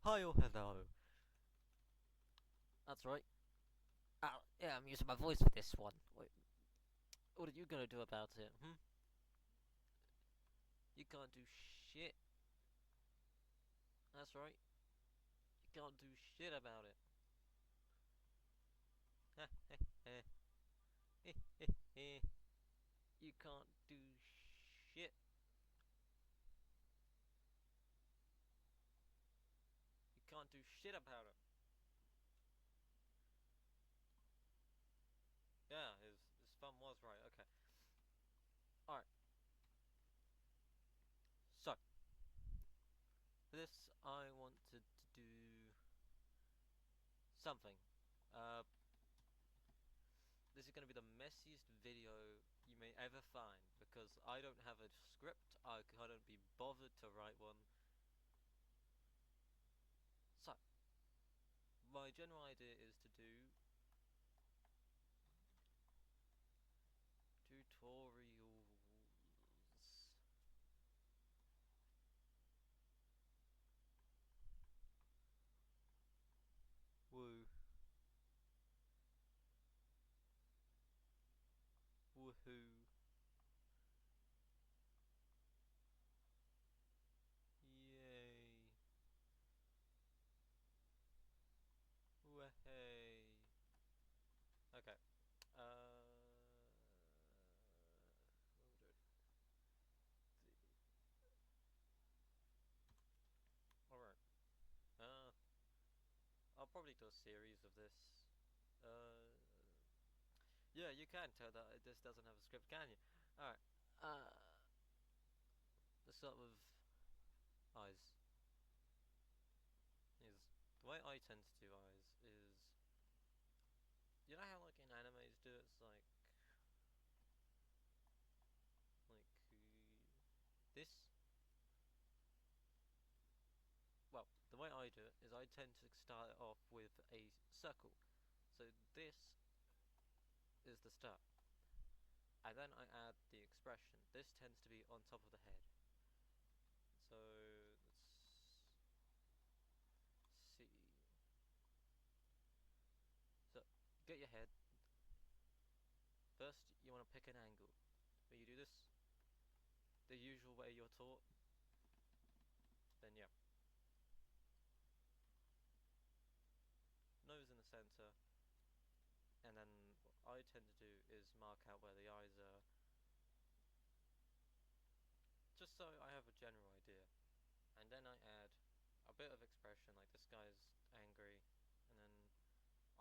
Hi or hello. That's right. Yeah, I'm using my voice for this one. Wait, what are you gonna do about it? You can't do shit. That's right. You can't do shit about it. You can't do shit. You can't do shit about it. Yeah, his thumb was right. Okay. All right. So this I wanted to do something. Uh, this is going to be the messiest video you may ever find because I don't have a script. I couldn't be bothered to write one. So, my general idea is to do tutorials. Woo. Woohoo. Yay. Wahey. Okay. Uh. What would Alright. Uh. I'll probably do a series of this. Uh. Yeah, you can tell that this doesn't have a script, can you? Alright. Uh. Let's start with eyes. Is the way I tend to do eyes is, you know how like in animes do it? It's like this. Well, the way I do it is I tend to start it off with a circle. So this is the start, and then I add the expression. This tends to be on top of the head. So let's see. So get your head. First, you want to pick an angle. When you do this, the usual way you're taught, then yeah, nose in the center, and then what I tend to do is mark out where the eyes are, just so I have a general idea. And then I add a bit of expression, like this guy's angry, and then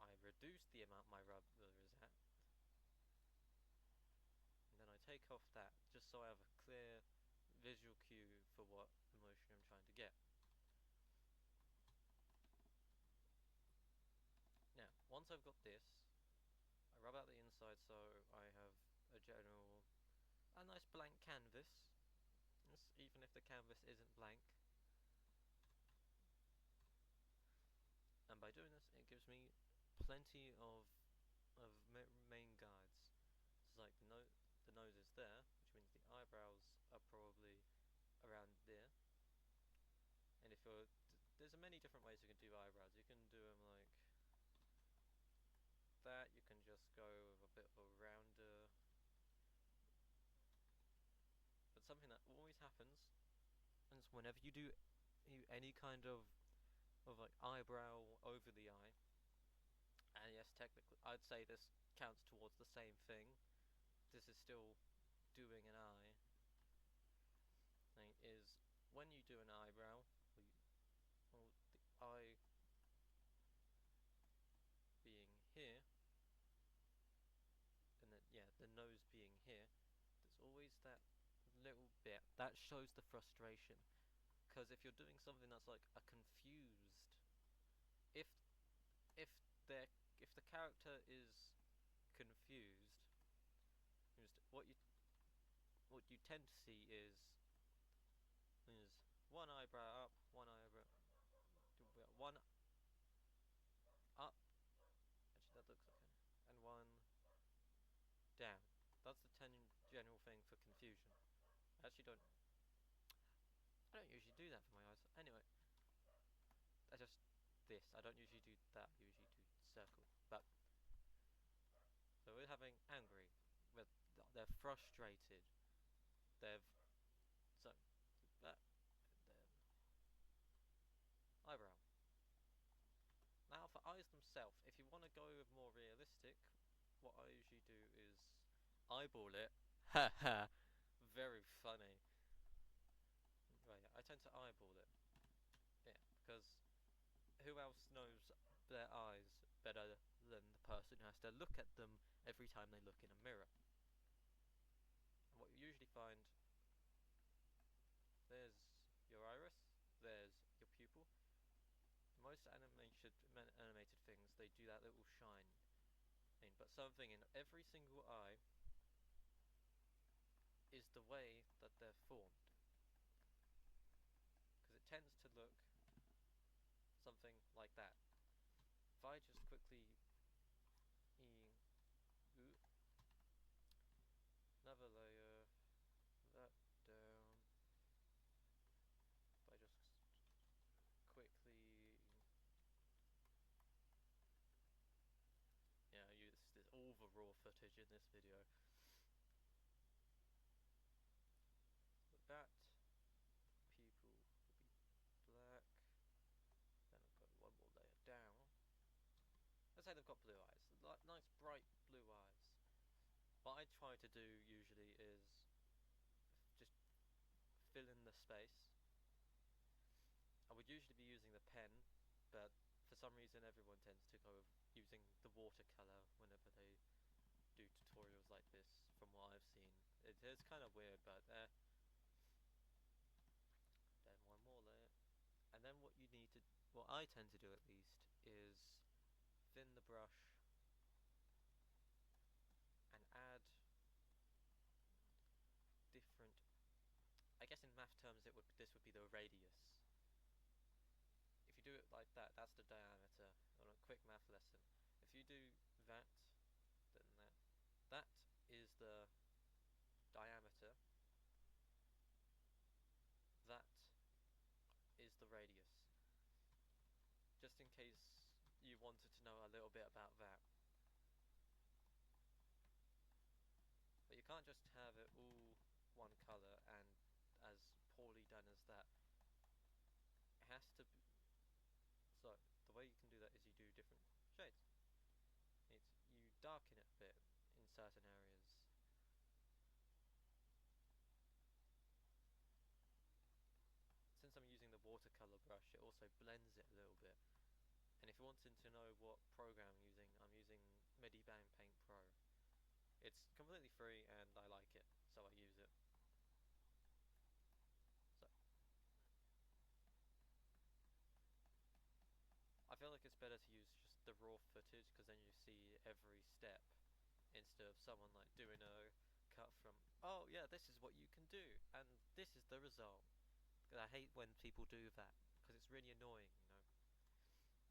I reduce the amount my ruler is at, and then I take off that, just so I have a clear visual cue for what emotion I'm trying to get. Now, once I've got this, I rub out the inside so I have a nice blank canvas, even if the canvas isn't blank. And by doing this, it gives me plenty of main guides. It's like the nose is there, which means the eyebrows are probably around there. And if you're there's many different ways you can do eyebrows. You can do them like that. You can just go with a bit of a rounder. But something that always happens is whenever you do any kind of like eyebrow over the eye, and yes, technically, I'd say this counts towards the same thing. This is still doing an eye thing. Is when you do an eyebrow, or the eye being here, and then yeah, the nose being here. There's always that little bit that shows the frustration. Because if you're doing something that's like a confused, if if they if the character is confused, just what you tend to see is one eyebrow up, one up. Actually, that looks okay, and one down. That's the general thing for confusion. I actually don't. I don't usually do that for my eyes. Anyway, this. I don't usually do that. I usually do circle. But so we're having angry. They're frustrated. They've so that then eyebrow. Now for eyes themselves, if you want to go with more realistic, what I usually do is eyeball it. Ha ha. Very funny. Right, I tend to eyeball it. Yeah, because who else knows their eyes better than the person who has to look at them every time they look in a mirror? And what you usually find, there's your iris, there's your pupil. Most animated things, they do that little shine in, but something in every single eye is the way that they're formed, because it tends to look something like that. If I just quickly another layer, that down, if I just quickly, yeah, I use this all the raw footage in this video. So that pupil will be black. Then I'll go one more layer down. Let's say they've got blue eyes, nice bright blue eyes. What I try to do usually is just fill in the space. I would usually be using the pen, but for some reason everyone tends to go with using the watercolor whenever they do tutorials like this, from what I've seen. It's kind of weird, but then one more layer. And then what I tend to do at least, is thin the brush and add different, I guess in math terms this would be the radius. If you do it like that, that's the diameter. On a quick math lesson, if you do that, then that is the diameter, that is the radius. Just in case you wanted to know a little bit about that. But you can't just have it all one colour and as poorly done as that. It has to be. So the way you can do that is you do different shades. You darken it a bit in certain areas. Since I'm using the watercolor brush, it also blends it a little bit. And if you wanted to know what program I'm using Medibang Paint Pro. It's completely free and I like it, so I use it. So I feel like it's better to use just the raw footage, because then you see every step instead of someone like doing a cut from, oh yeah, this is what you can do and this is the result. Because I hate when people do that, because it's really annoying, you know.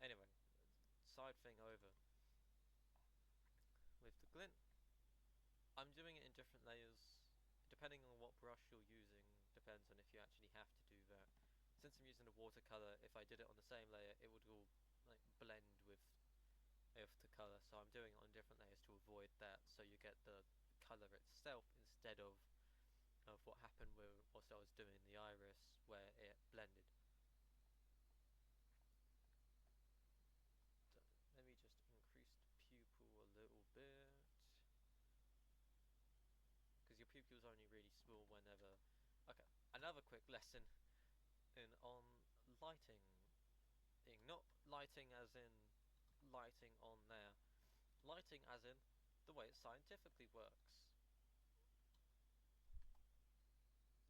Anyway, side thing over. With the glint, I'm doing it in different layers, depending on what brush you're using, depends on if you actually have to do that. Since I'm using the watercolor, if I did it on the same layer, it would all like blend with the color, so I'm doing it on different layers to avoid that, so you get the color itself instead of what happened with what I was doing the iris, where it blended. So let me just increase the pupil a little bit, because your pupil is only really small whenever. Okay, another quick lesson on lighting. Not lighting as in lighting on there. Lighting as in the way it scientifically works.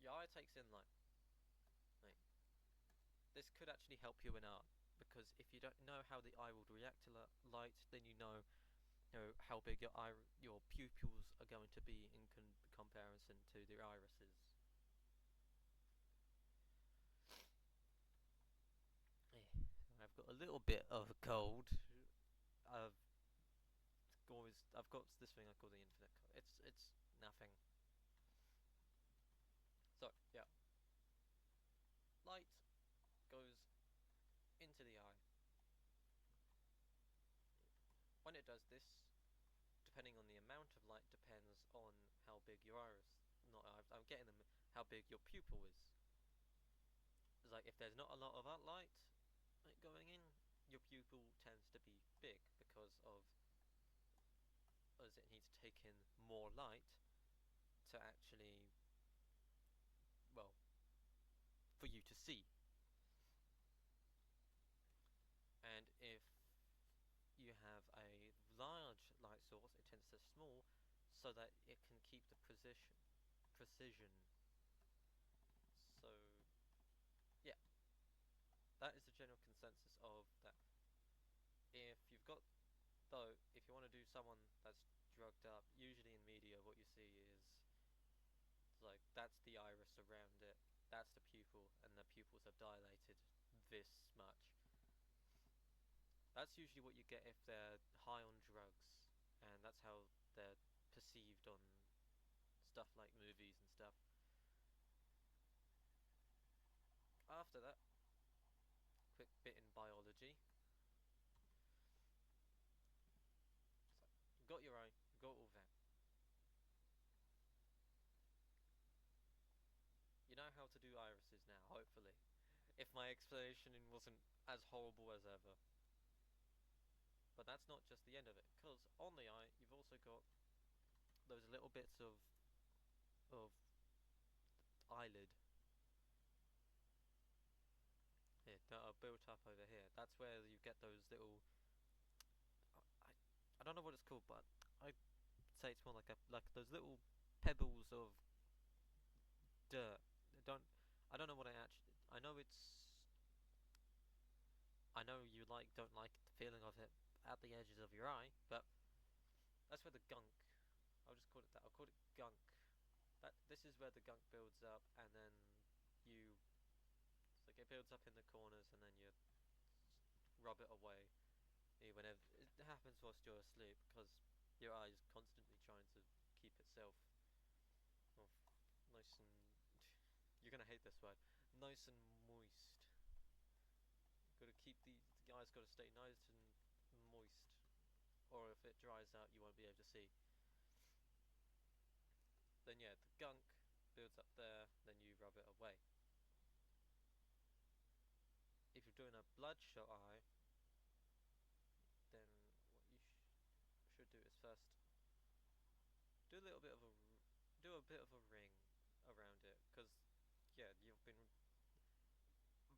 Your eye takes in light. This could actually help you in art, because if you don't know how the eye would react to light, then you know how big your pupils are going to be in comparison to the irises. I've got a little bit of a cold. I've got this thing I call the infinite cold. It's nothing. So yeah, light goes into the eye. when it does this, depending on the amount of light, depends on how big your iris. Not I'm getting them. How big your pupil is. It's like if there's not a lot of light going in, your pupil tends to be big because of as it needs to take in more light to actually, well, for you to see. And if you have a large light source, it tends to small so that it can keep the precision. So yeah, that is the general consensus of that. If you've got though, if you want to do someone that's drugged up, usually in media what you see is like that's the iris around it, that's the pupil, and the pupils are dilated this much. That's usually what you get if they're high on drugs, and that's how they're perceived on stuff like movies and stuff. After that, quick bit in biology. So, you've got your eye, you've got all that. You know how to do irises now, hopefully. If my explanation wasn't as horrible as ever. But that's not just the end of it, because on the eye, you've also got those little bits of eyelid here that are built up over here. That's where you get those little. I, I don't know what it's called, but I'd say it's more like those little pebbles of dirt. I don't know what I actually. I know it's. I know you don't like the feeling of it at the edges of your eye, but that's where the gunk. I'll just call it that. I'll call it gunk. This is where the gunk builds up, and then you. It's like it builds up in the corners, and then you rub it away. Whenever it happens whilst you're asleep, because your eye is constantly trying to keep itself nice and. You're gonna hate this word. Nice and moist. Got to keep the eye's got to stay nice and moist, or if it dries out, you won't be able to see. Then yeah, the gunk builds up there. Then you rub it away. If you're doing a bloodshot eye, then what you should do is first do a little bit of a ring around it, because yeah, you've been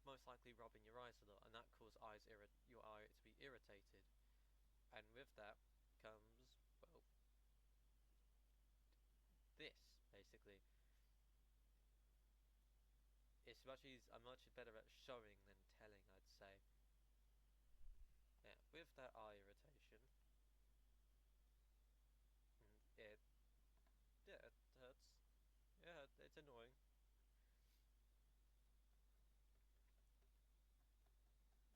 most likely rubbing your eyes a lot, and that causes your eye to be irritated, and with that comes well this basically. It's I'm much better at showing than telling, I'd say. Yeah, with that eye irritation, it yeah, it hurts. Yeah, it's annoying.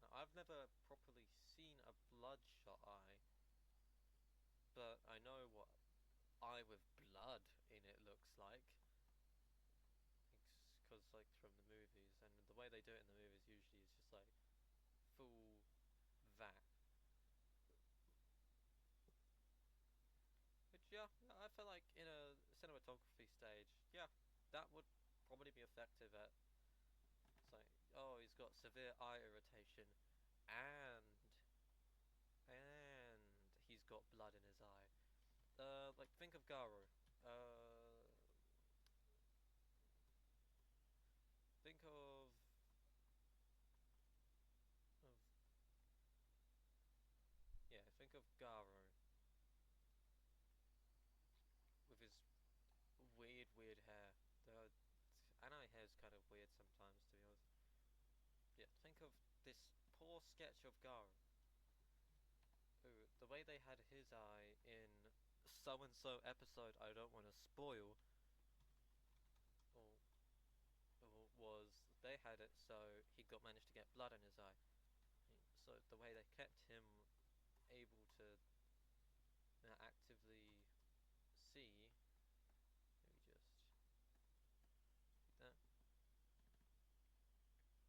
Now, I've never properly seen a bloodshot eye, but I know what eye with blood in it looks like. Because like from the movies, and the way they do it in the movies usually is just like full that. Which yeah, I feel like in a cinematography stage, yeah, that would probably be effective at. It's like, oh, he's got severe eye irritation, and and he's got blood in his eye. Like think of Garo. Uh, think of yeah, think of Garo with his weird hair. The anime hair is kind of weird sometimes, to be honest. Yeah, think of this poor sketch of Garo. Who the way they had his eye in so and so episode I don't want to spoil, or, or was they had it so he got managed to get blood in his eye. So the way they kept him able to actively see. Let me just that.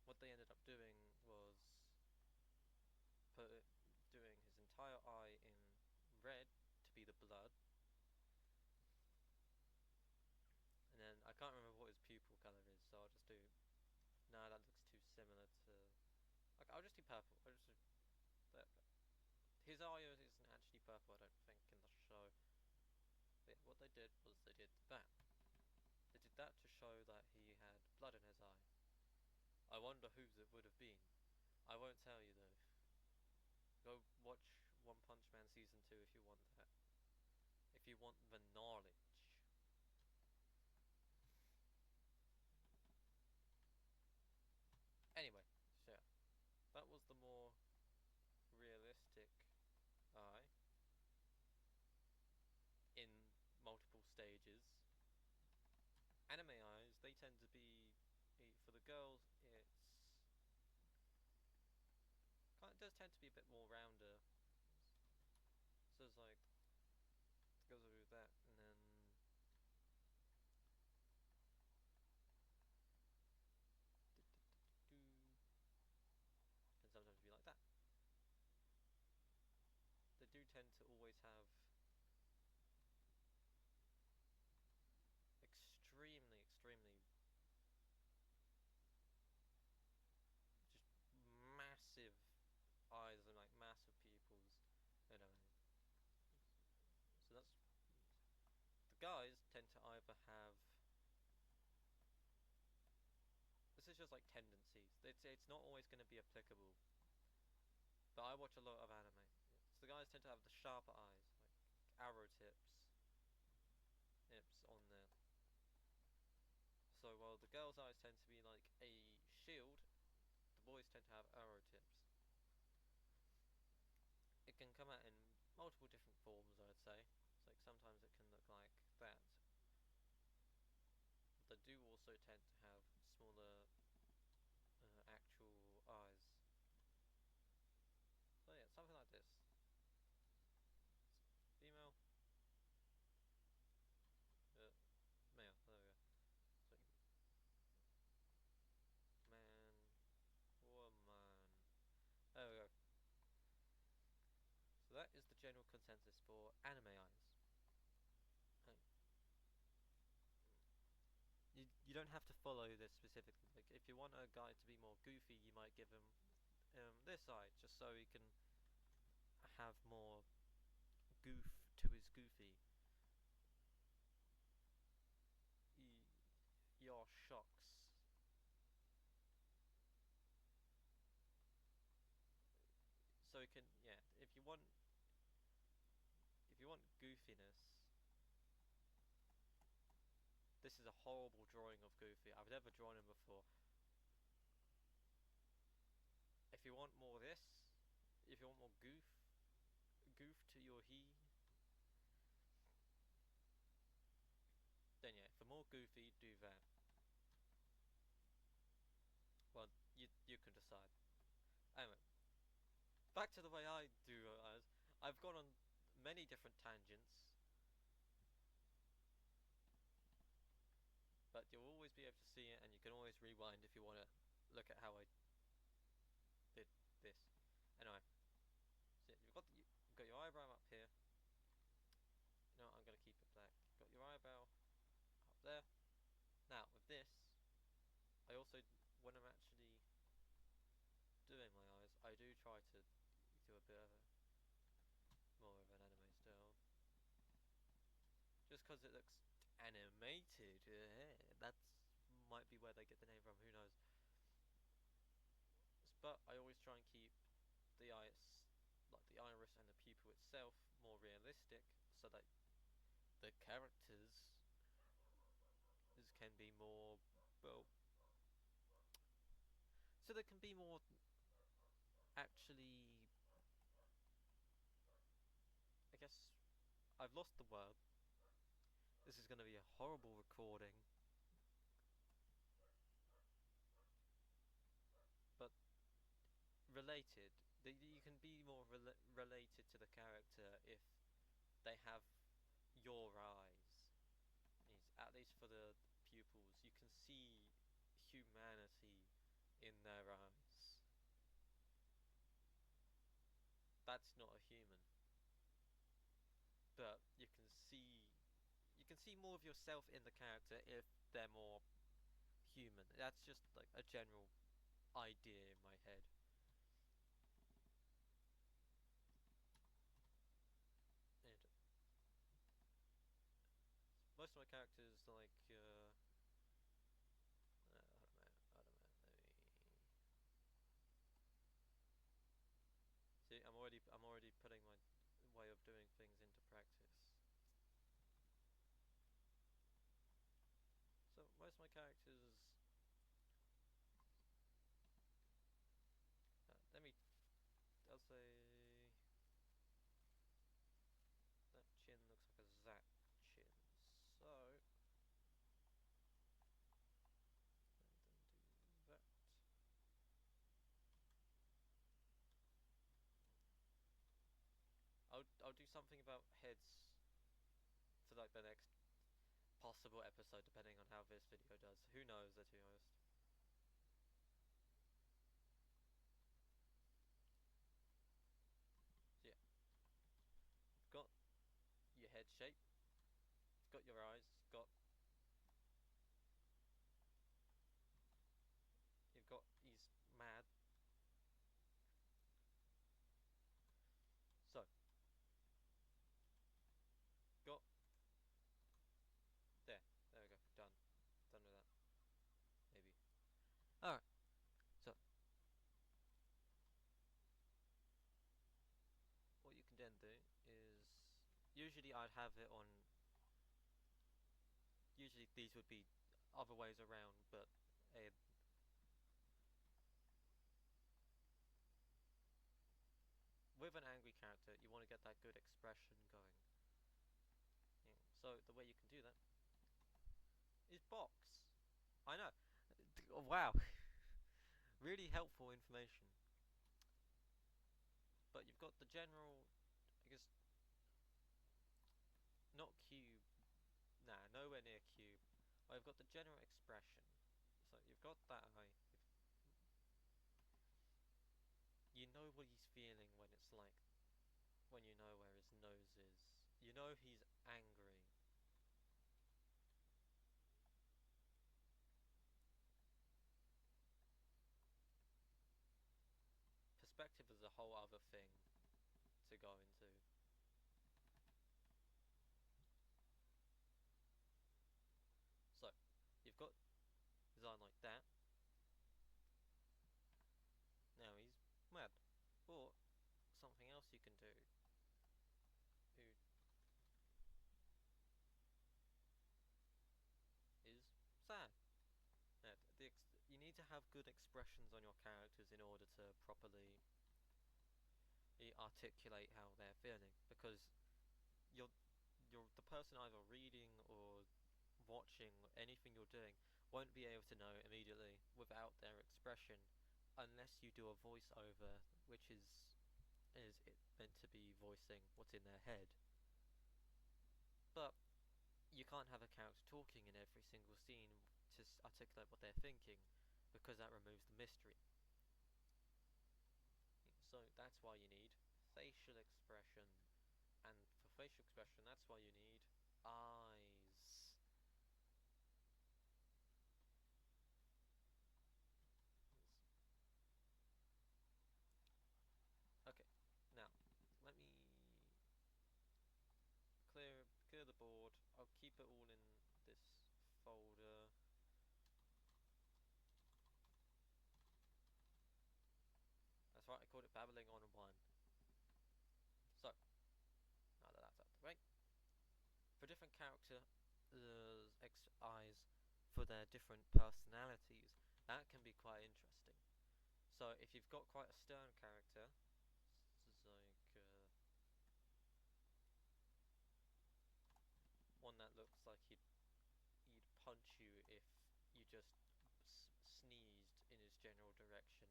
What they ended up doing was doing his entire eye in purple. His eye isn't actually purple, I don't think, in the show. What they did was they did that. They did that to show that he had blood in his eye. I wonder whose it would have been. I won't tell you though. Go watch One Punch Man Season 2 if you want that. If you want the knowledge. Anyway, so yeah, that was the more realistic eye in multiple stages. Anime eyes, they tend to be, for the girls, it does tend to be a bit more rounder. So it's like, it goes over that, and then can sometimes be like that. They do tend to always have extremely just massive eyes and like massive pupils, you know. So that's, the guys tend to either have, this is just like tendencies. It's not always going to be applicable. But I watch a lot of anime. So the guys tend to have the sharper eyes, like arrow tips on there. So while the girls' eyes tend to be like a shield, the boys tend to have arrow tips. It can come out in multiple different forms, I'd say. It's like sometimes it can look like that. But they do also tend to have smaller actual eyes. So yeah, something like this. Female. Male, there we go. So, man, woman. There we go. So that is the general consensus for anime eyes. You don't have to follow this specifically. Like if you want a guy to be more goofy, you might give him this eye, just so he can have more goof to his goofy. Your shocks. So he can, yeah. If you want goofiness, this is a horrible drawing of Goofy. I've never drawn him before. If you want more of this, if you want more goof to your he, then yeah, for more Goofy, do that. Well, you can decide. Anyway, back to the way I do eyes. I've gone on many different tangents, but you'll always be able to see it, and you can always rewind if you want to look at how I did this. Anyway, so you've got your eyebrow up here. No, I'm gonna keep it black. You've got your eyebrow up there. Now with this, I also, when I'm actually doing my eyes, I do try to do a bit of more of an anime style, just because it looks animated. That's might be where they get the name from. Who knows? But I always try and keep the eyes, like the iris and the pupil itself, more realistic, so that the characters can be more, well, so they can be more actually, I guess I've lost the word. This is going to be a horrible recording, but related. You can be more related to the character if they have your eyes. At least for the pupils, you can see humanity in their eyes. That's not a human, but you can see more of yourself in the character if they're more human. That's just like a general idea in my head. my characters like I don't know. See, I'm already putting my way of doing things into practice. So most of my characters, I'll say that chin looks like a Zap chin. So and then do that. I'll do something about heads for like the next possible episode, depending on how this video does. Who knows, to be honest. So yeah, you've got your head shape, you've got your eyes, you've got he's mad. So got there we go, done with that. Maybe. All right. So what you can then do is usually I'd have it on. Usually these would be other ways around, but uh, with an angry character, you want to get that good expression going. Yeah. So the way you can do that is box. I know. Oh, wow. Really helpful information. But you've got the general, I guess, not cube. Nah, nowhere near cube. I've got the general expression. So you've got that eye. You know what he's feeling when it's like, when you know where his nose is. You know he's angry. Perspective is a whole other thing to go into. So, you've got his eye like that. Now he's mad. Or something else you can do. Who is sad. Now, you need to have good expressions on your characters in order to properly articulate how they're feeling, because you're the person either reading or watching anything you're doing won't be able to know immediately without their expression, unless you do a voiceover, which is it meant to be voicing what's in their head. But you can't have a character talking in every single scene to articulate what they're thinking, because that removes the mystery. So that's why you need facial expression, and for facial expression, that's why you need eyes. Okay, now let me clear the board. I'll keep it all in this folder. That's right, I called it babbling on one. So now that that's out the way, for different character eyes for their different personalities, that can be quite interesting. So if you've got quite a stern character, it's like one that looks like he'd punch you if you just sneezed in his general direction.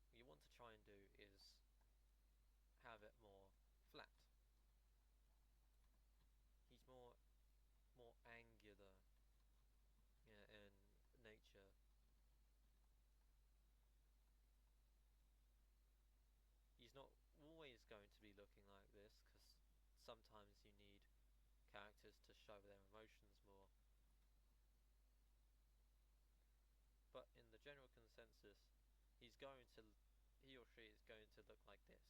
What you want to try and do is have it more flat. He's more angular, yeah, in nature. He's not always going to be looking like this, because sometimes you need characters to show their emotions more. But in the general consensus, he or she is going to look like this.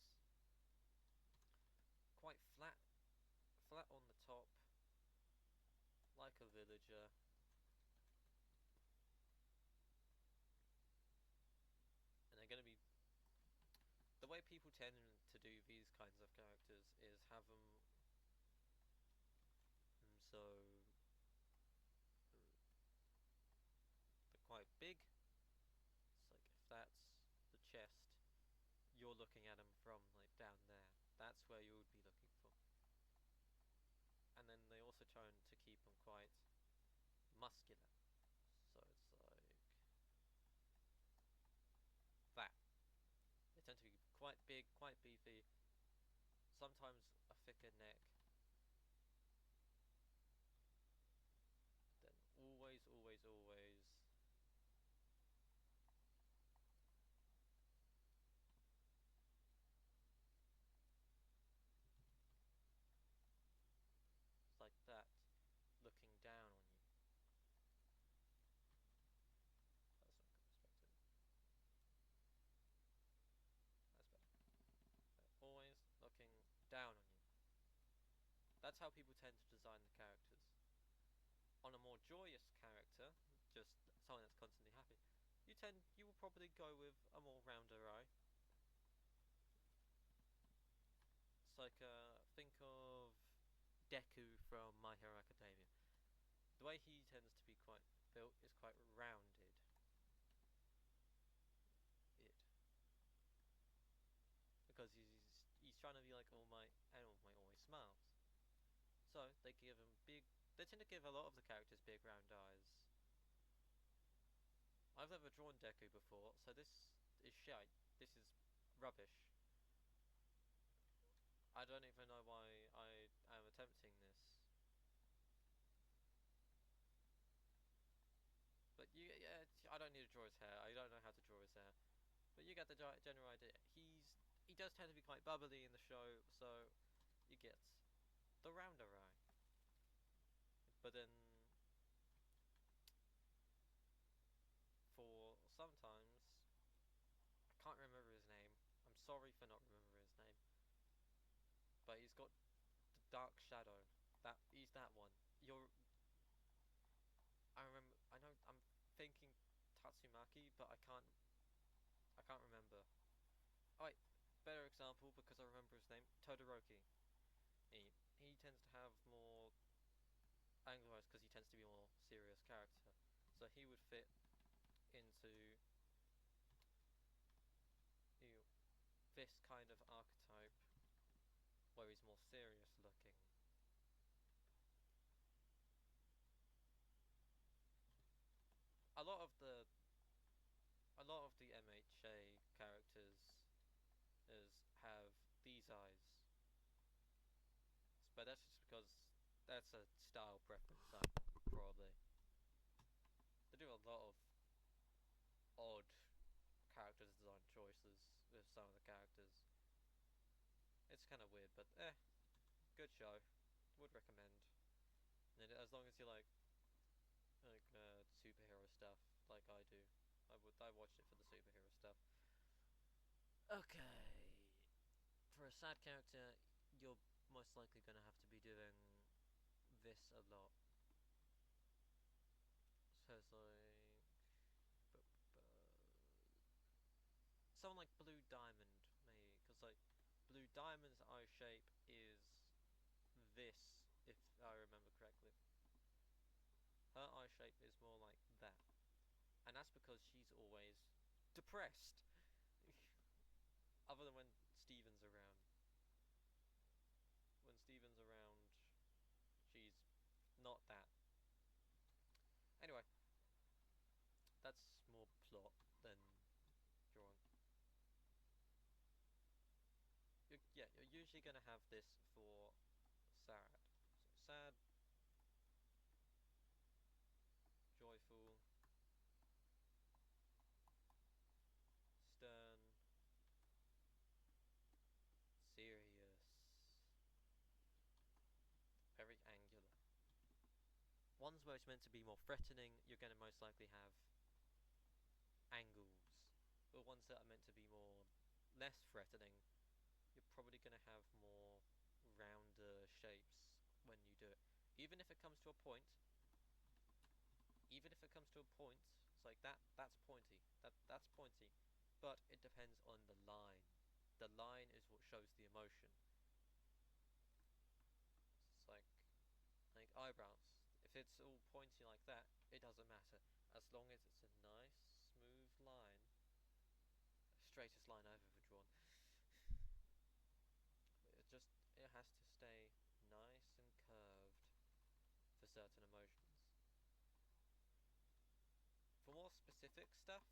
Quite flat on the top, like a villager. And they're going to be... The way people tend to do these kinds of characters is have them... so... they're quite big. It's like, if that's the chest, you're looking at them from, like, down there. That's where you would be looking for. And then they also try to keep them quite muscular. So it's like... that. They tend to be quite big, quite beefy. Sometimes a thicker neck. Then always, always, always... it's like that, looking down on you. That's not good perspective. That's better. They're always looking down on you. That's how people tend to design the characters. On a more joyous character, just someone that's constantly happy, you will probably go with a more rounder eye. It's like, think of Deku from My Hero Academia. The way he tends to be quite built is quite rounded. Because he's trying to be like All Might, and All Might always smiles. So they give him big... They tend to give a lot of the characters big round eyes. I've never drawn Deku before, so this is shite. This is rubbish. I don't even know why I am attempting this. But yeah, I don't need to draw his hair. I don't know how to draw his hair. But you get the general idea. He does tend to be quite bubbly in the show, so you get the rounder eye. But then, for sometimes, I can't remember his name. I'm sorry for not remembering his name. But he's got the dark shadow. He's that one. I remember. I know. I'm thinking Tatsumaki, but I can't remember. Oh wait, better example because I remember his name. Todoroki. He tends to have more angle eyes because he tends to be a more serious character. So he would fit into this kind of archetype where he's more serious looking. A lot of the MHA characters have these eyes, but that's just because that's a style preference. Probably they do a lot of odd character design choices with some of the characters. It's kind of weird, but good show. Would recommend. And as long as you like superhero stuff, like I do, I watched it for the superhero stuff. Okay, for a sad character, you're most likely gonna have to be doing this a lot. So it's like someone like Blue Diamond, maybe, because like Blue Diamond's eye shape is this, if I remember correctly. Her eye shape is more like that, and that's because she's always depressed. Other than when Steven's around. When Steven's around, she's not that. Anyway, that's more plot than drawing. You're usually going to have this for sad. So sad, joyful, stern, serious, very angular. Ones where it's meant to be more threatening, you're going to most likely have angles. But ones that are meant to be less threatening, you're probably going to have more rounder shapes when you do it. Even if it comes to a point even if it comes to a point, it's like that's pointy. That's pointy. But it depends on the line. The line is what shows the emotion. It's like eyebrows. If it's all pointy like that, it doesn't matter. As long as it's a nice, smooth line, straightest line I've ever drawn. It has to stay nice and curved for certain emotions. For more specific stuff,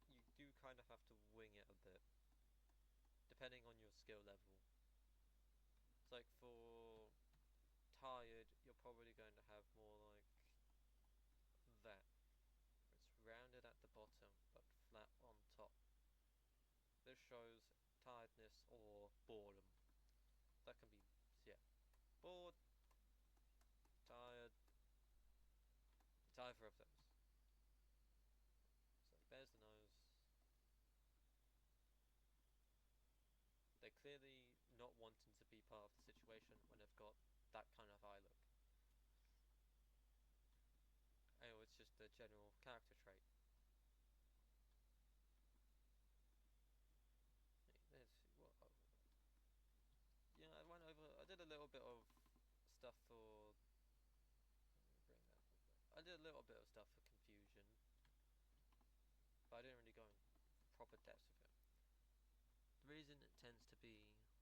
you do kind of have to wing it a bit, depending on your skill level. It's like for tired, you're probably going to have more like that. It's rounded at the bottom, but flat on top. This shows tiredness or boredom. That can be, yeah, bored, tired. It's either of those. So there's the nose. They're clearly not wanting to be part of the situation when they've got that kind of eye look. Oh, it's just a general character trait. Let's see what. Yeah, I did a little bit of stuff for. Let me bring that up. I did a little bit of stuff for confusion, but I didn't really go in proper depth with it. The reason it tends to be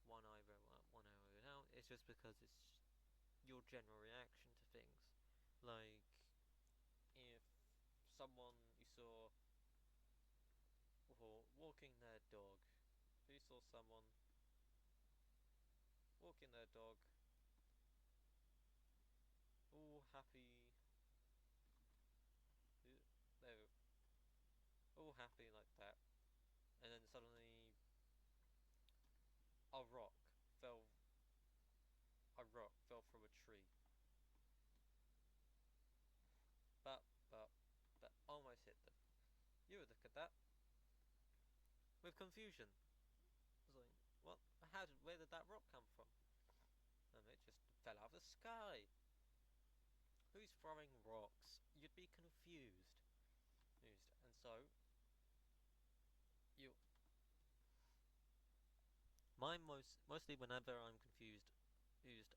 one eyebrow up, one eyebrow down is just because it's your general reaction to things. Like, if someone you saw walking their dog, if you saw someone walking their dog, all happy, they're all happy like that, and then suddenly a rock fell, a rock fell from a tree, but that almost hit them. You would look at that with confusion. It's like, what? Where did that rock come from? And it just fell out of the sky. Who's throwing rocks? You'd be confused. And so, you. Mostly whenever I'm confused,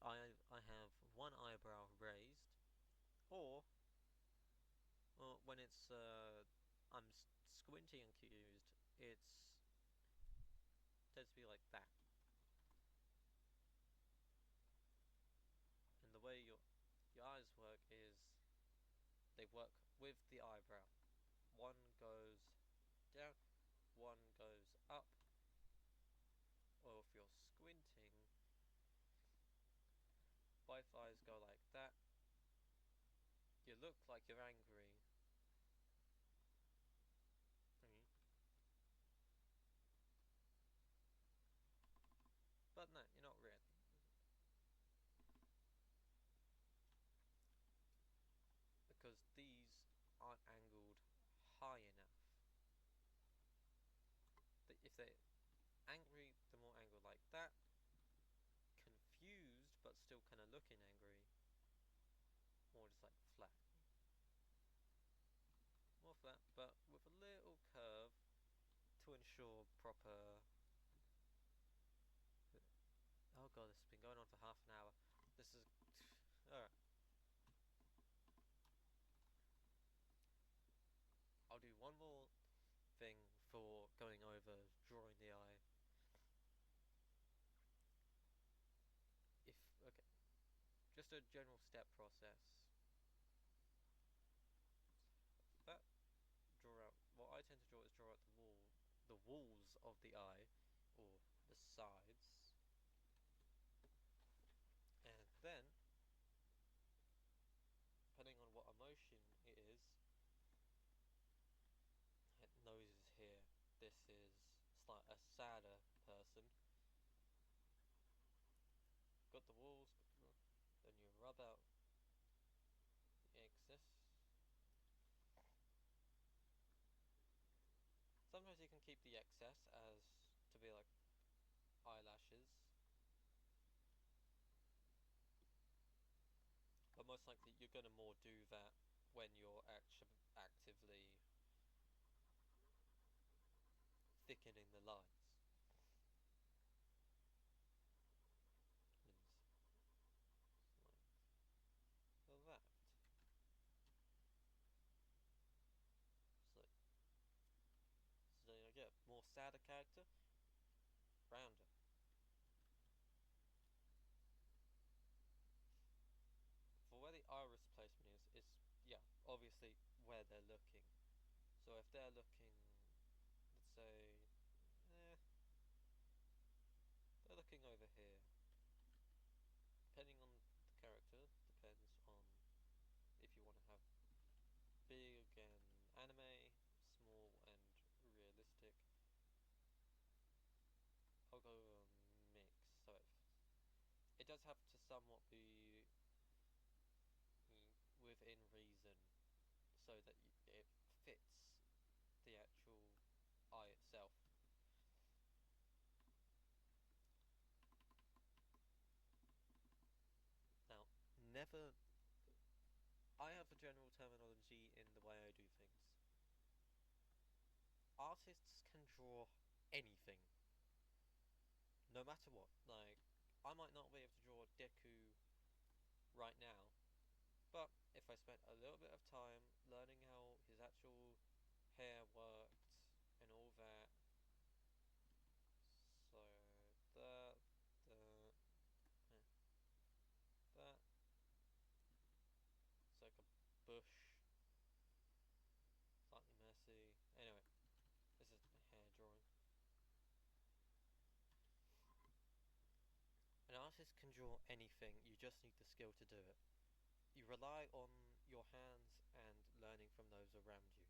I have one eyebrow raised, or when it's I'm squinting and confused, it's tends to be like that. And the way your eyes work is they work with the eyebrow. One goes down, one goes up. Or if you're squinting, both eyes go like that. You look like you're angry. But no, you're not really. Because these aren't angled high enough. If they're angry, they're more angled like that. Confused, but still kind of looking angry. More just like flat. More flat, but with a little curve to ensure proper. Oh god, this has been going on for half an hour. This is. Alright. I'll do one more thing for going over drawing the eye. Okay, just a general step process. That draw out. What I tend to draw is draw out the walls of the eye, or the sides, and then, depending on what emotion it is, nose is here. This is like a sadder person. Got the walls, then you rub out the excess. Sometimes you can keep the excess as to be like eyelashes, but most likely you're gonna more do that when you're actively thickening the lines. Lines, left. So, so I get a more sadder character, rounder. For where the iris placement is yeah, obviously where they're looking. So if they're looking, let's say, they're looking over here. Depending on the character, depends on if you want to have big and anime, small and realistic. I'll go mix. So it does have to somewhat be within reason, so that it fits the actual eye itself. Now, never. I have a general terminology in the way I do things. Artists can draw anything, no matter what. Like, I might not be able to draw Deku right now, but if I spent a little bit of time learning how his actual hair worked and all that, so that, that, that, it's like a bush, slightly messy. Anyway, this is a hair drawing. An artist can draw anything, you just need the skill to do it. You rely on your hands and learning from those around you.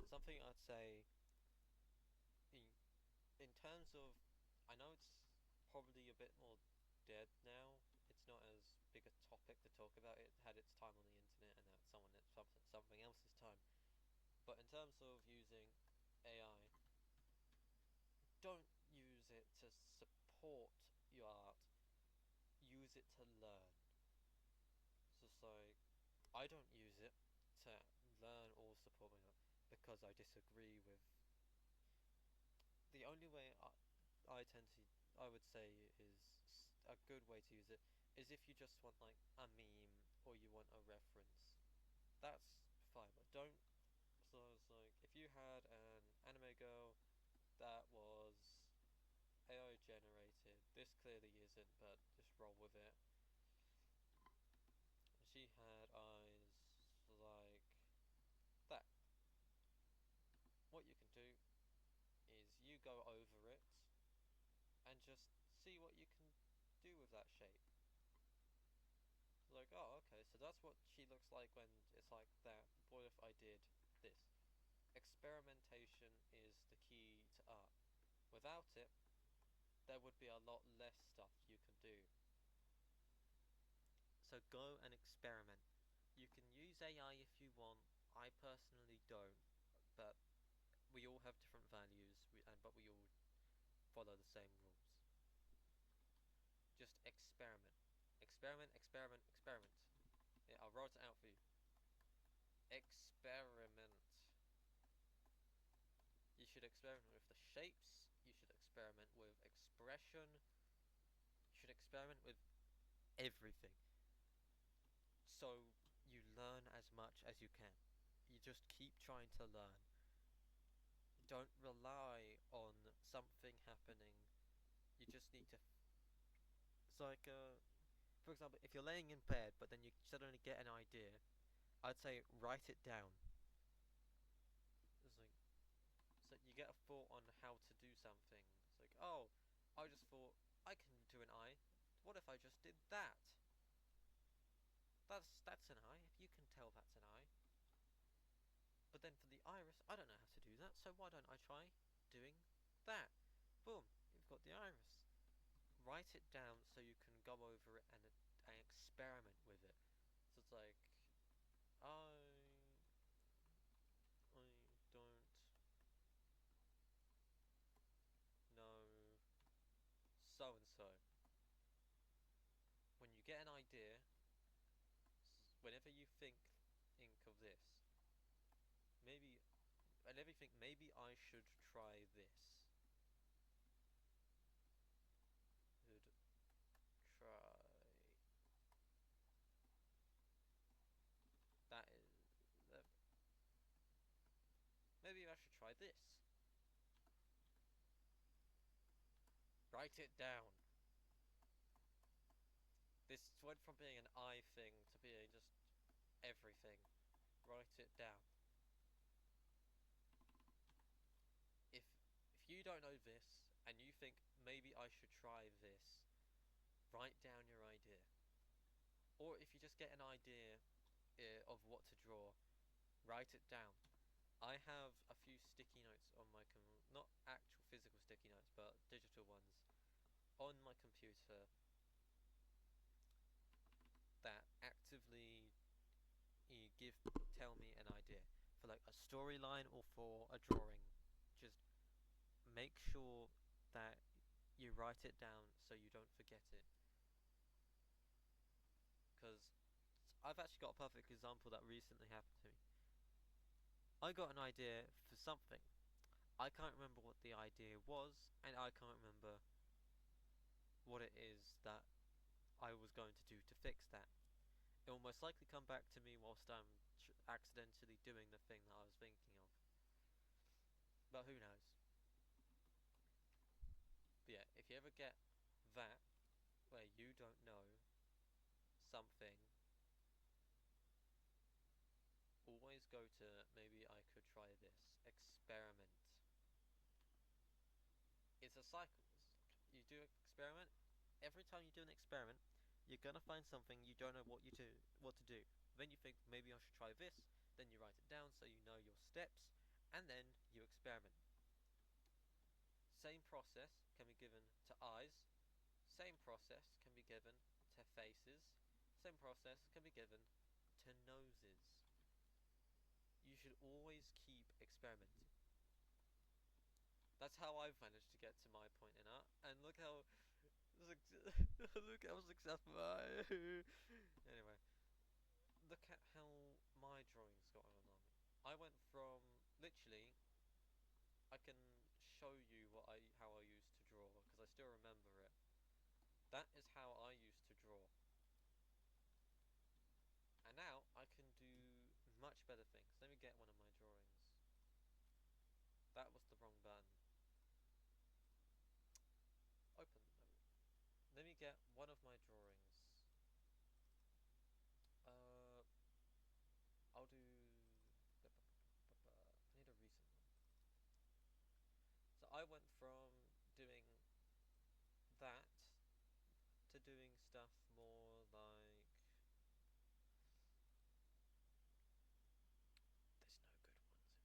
Something I'd say in terms of, I know it's probably a bit more dead now. It's not as big a topic to talk about. It had its time on the internet, and now it's something else's time. But in terms of using AI, don't use it to support your art. Use it to learn. So it's like, I don't use it to learn or support my art because I disagree with. The only way I tend to, I would say, is a good way to use it is if you just want like a meme or you want a reference. That's fine, but don't. So it's like, if you had an anime girl that was AI generated, this clearly isn't, but just roll with it. She had eyes like that. What you can do is you go over it and just see what you can do with that shape. Like, oh, okay, so that's what she looks like when it's like that. What if I did this? Experimentation is the key to art. Without it, there would be a lot less stuff you can do. So go and experiment. You can use AI if you want. I personally don't, but we all have different values, but we all follow the same rules. Just experiment. Experiment, experiment, experiment. Yeah, I'll write it out for you. Experiment. You should experiment with the shapes. You should experiment with expression. You should experiment with everything. So you learn as much as you can. You just keep trying to learn. Don't rely on something happening. You just need to. It's like, for example, if you're laying in bed, but then you suddenly get an idea, I'd say write it down. It's like, so you get a thought on how to do something. It's like, oh, I just thought I can do an eye. What if I just did that? That's an eye. If you can tell that's an eye. But then for the iris, I don't know how to do that. So why don't I try doing that? Boom, you've got the iris. Write it down so you can go over it and experiment with it. So it's like, I I don't know so and so. When you get an idea, whenever you think of this. Maybe, and everything. Maybe I should try this. Should try that is. Maybe I should try this. Write it down. This went from being an I thing to being just everything. Write it down. If if you don't know this and you think maybe I should try this, write down your idea. Or if you just get an idea of what to draw, write it down. I have a few sticky notes on my not actual physical sticky notes, but digital ones on my computer that actively tell me an idea for like a storyline or for a drawing. Just make sure that you write it down so you don't forget it. Because I've actually got a perfect example that recently happened to me. I got an idea for something. I can't remember what the idea was, and I can't remember what it is that I was going to do to fix that. It will most likely come back to me whilst I'm accidentally doing the thing that I was thinking of. But who knows? But yeah, if you ever get that, where you don't know something, always go to maybe I could try this. Experiment. It's a cycle. You do an experiment. Every time you do an experiment, you're gonna find something you don't know what to do. Then you think maybe I should try this. Then you write it down so you know your steps, and then you experiment. Same process can be given to eyes. Same process can be given to faces. Same process can be given to noses. You should always keep experimenting. That's how I've managed to get to my point in art, and look how look how successful I am. Anyway, look at how my drawings got on. I went from literally. I can show you how I used to draw because I still remember it. That is how I used to draw, and now I can do much better things. Let me get one of my drawings. That was the wrong button. Open. Let me get one of my drawings. I'll do. I need a recent one. So I went from doing that to doing stuff more like. There's no good ones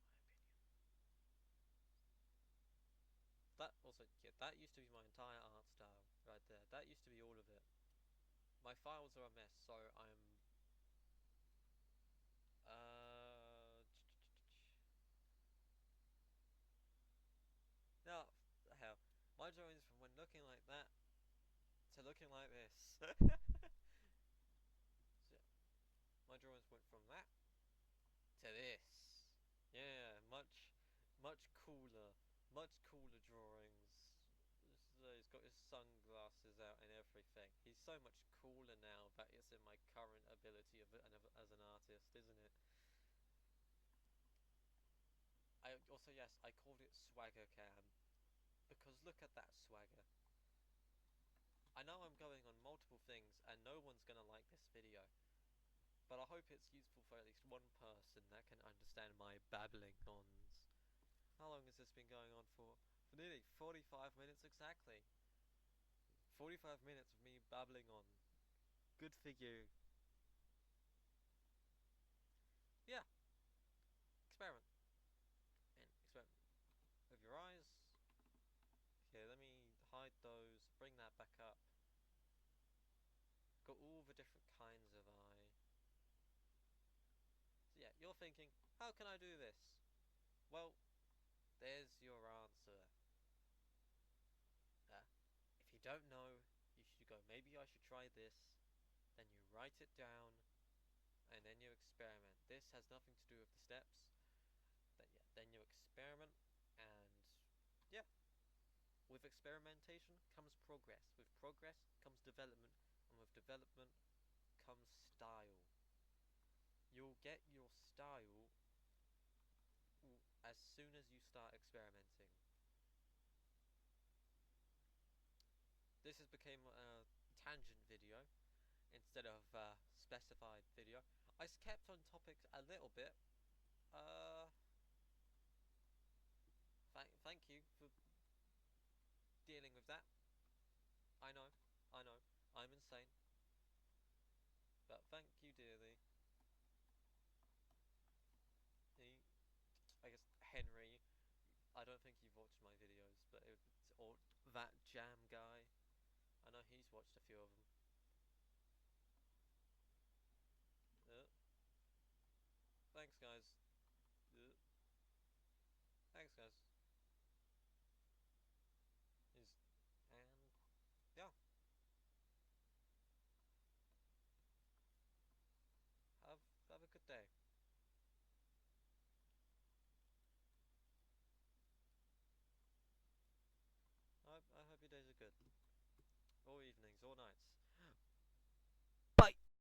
in my opinion. That also, yeah, that used to be my entire art style right there. That used to be all of it. My files are a mess, so I'm. No, hell. My drawings from when looking like that to looking like this. So, yeah, my drawings went from that to this. Yeah, much cooler. Much cooler drawings. So he's got his sunglasses out and everything. He's so much cooler now that it's in my current ability as an artist, isn't it? I also, yes, I called it Swagger Cam because look at that swagger. I know I'm going on multiple things and no one's gonna like this video, but I hope it's useful for at least one person that can understand my babbling ons. How long has this been going on for? For nearly 45 minutes exactly. 45 minutes of me babbling on. Good for you. Yeah, experiment. And experiment with your eyes. Okay, let me hide those, bring that back up. Got all the different kinds of eye. So yeah, you're thinking, how can I do this? Well, there's your answer. If you don't know, you should go, maybe I should try this. Then you write it down, and then you experiment. This has nothing to do with the steps. Then you experiment, and yeah, with experimentation comes progress. With progress comes development, and with development comes style. You'll get your style as soon as you start experimenting. This has become a tangent video instead of a specified video. I kept on topic a little bit. Uh, thank you for dealing with that. I know, I know, I'm insane, but thank you dearly. I guess Henry. I don't think you've watched my videos, but it's or that Jam guy. I know he's watched a few of them. Thanks, guys. Thanks, guys. Is and yeah. Have have a good day. I hope your days are good. Or evenings, or nights.